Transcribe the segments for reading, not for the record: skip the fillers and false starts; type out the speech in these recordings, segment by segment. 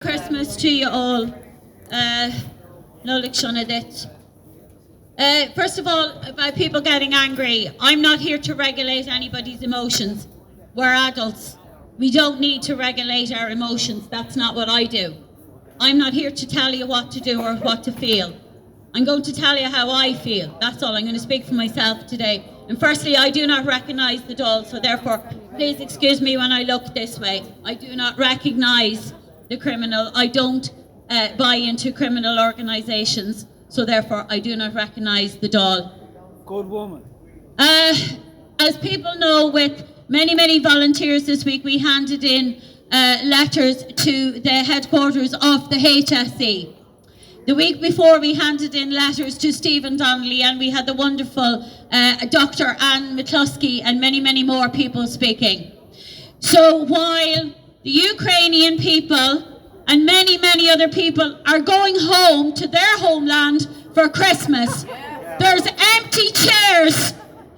Christmas to you all. First of all, about people getting angry, I'm not here to regulate anybody's emotions. We're adults. We don't need to regulate our emotions. That's not what I do. I'm not here to tell you what to do or what to feel. I'm going to tell you how I feel. That's all. I'm going to speak for myself today. And firstly, I do not recognise the doll, so therefore, please excuse me when I look this way. I do not recognise the criminal. I don't buy into criminal organisations, so therefore I do not recognise the doll. Good woman. As people know, with many volunteers this week, we handed in letters to the headquarters of the HSE. The week before, we handed in letters to Stephen Donnelly, and we had the wonderful Dr. Anne McCluskey and many more people speaking. So while the Ukrainian people and many other people are going home to their homeland for Christmas, there's empty chairs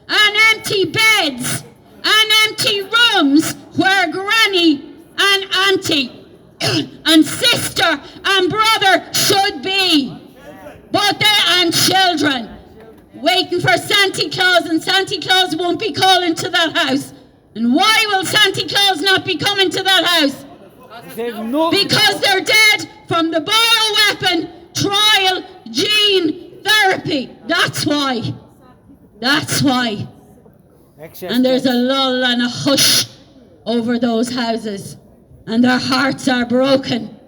and empty beds and empty rooms where Granny and Auntie and sister and brother should be, but and children waiting for Santa Claus, and Santa Claus won't be calling to that house. And why will Santa Claus not be coming to that house? Because they're dead from the bioweapon trial gene therapy. That's why. And there's a lull and a hush over those houses, and their hearts are broken.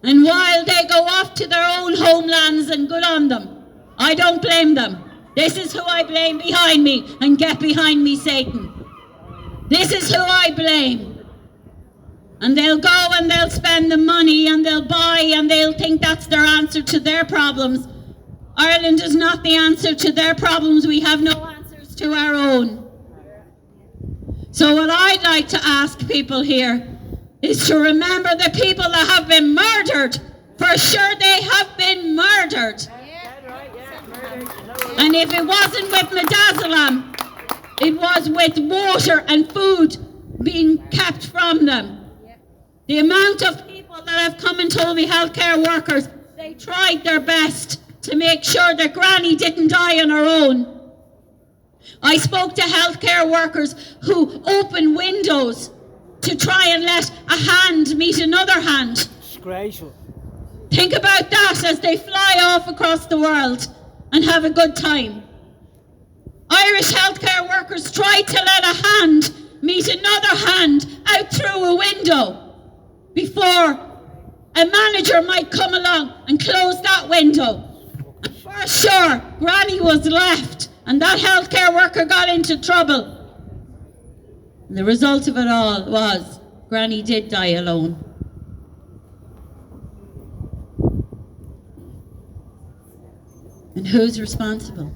And while they go off to their own homelands, and good on them, I don't blame them. This is who I blame behind me, and get behind me, Satan. This is who I blame. And they'll go and they'll spend the money and they'll buy and they'll think that's their answer to their problems. Ireland is not the answer to their problems. We have no answers to our own. So what I'd like to ask people here is to remember the people that have been murdered. For sure they have been murdered. And if it wasn't with midazolam, it was with water and food being kept from them. The amount of people that have come and told me, healthcare workers, they tried their best to make sure that Granny didn't die on her own. I spoke to healthcare workers who opened windows to try and let a hand meet another hand. Disgraceful. Think about that as they fly off across the world and have a good time. Irish healthcare workers tried to let a hand meet another hand out through a window before a manager might come along and close that window. And for sure, Granny was left, and that healthcare worker got into trouble. And the result of it all was Granny did die alone. And who's responsible?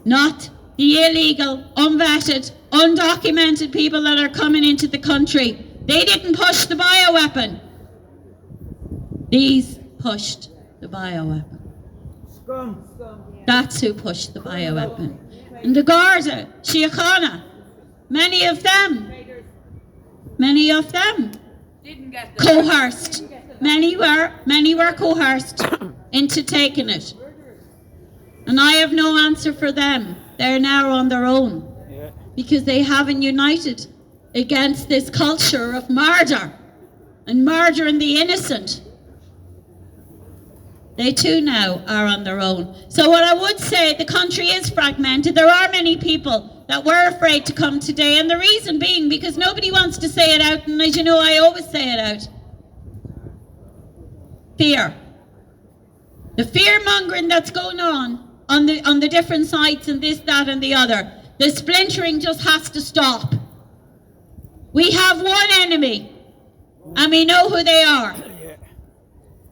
Not the illegal, unvetted, undocumented people that are coming into the country. They didn't push the bioweapon. These pushed the bioweapon. That's who pushed the bioweapon. And the Garda, Síochána, many of them coerced. Many were coerced into taking it. And I have no answer for them. They're now on their own. Because they haven't united against this culture of murder and murdering the innocent. They too now are on their own. So what I would say, the country is fragmented. There are many people that were afraid to come today, and the reason being because nobody wants to say it out, and as you know, I always say it out. Fear. The fear-mongering that's going on the different sites and this, that and the other. The splintering just has to stop. We have one enemy, and we know who they are.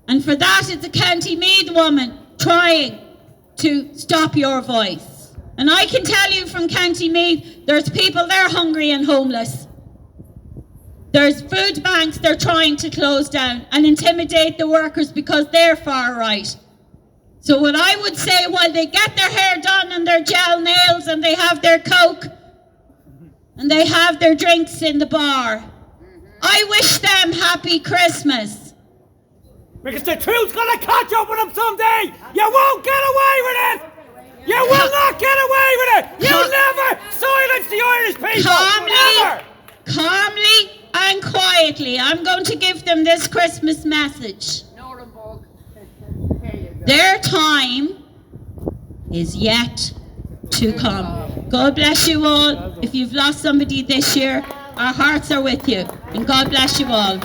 And for that, it's a County Meath woman trying to stop your voice. And I can tell you from County Meath, there's people there hungry and homeless. There's food banks they're trying to close down and intimidate the workers because they're far right. So what I would say, while they get their hair done and their gel nails and they have their Coke and they have their drinks in the bar, I wish them happy Christmas. Because the truth's gonna catch up with them someday! You won't get away with it! You will not get away with it! You'll never silence the Irish people! Never! Calmly and quietly, I'm going to give them this Christmas message. Their time is yet to come. God bless you all. If you've lost somebody this year, our hearts are with you. And God bless you all.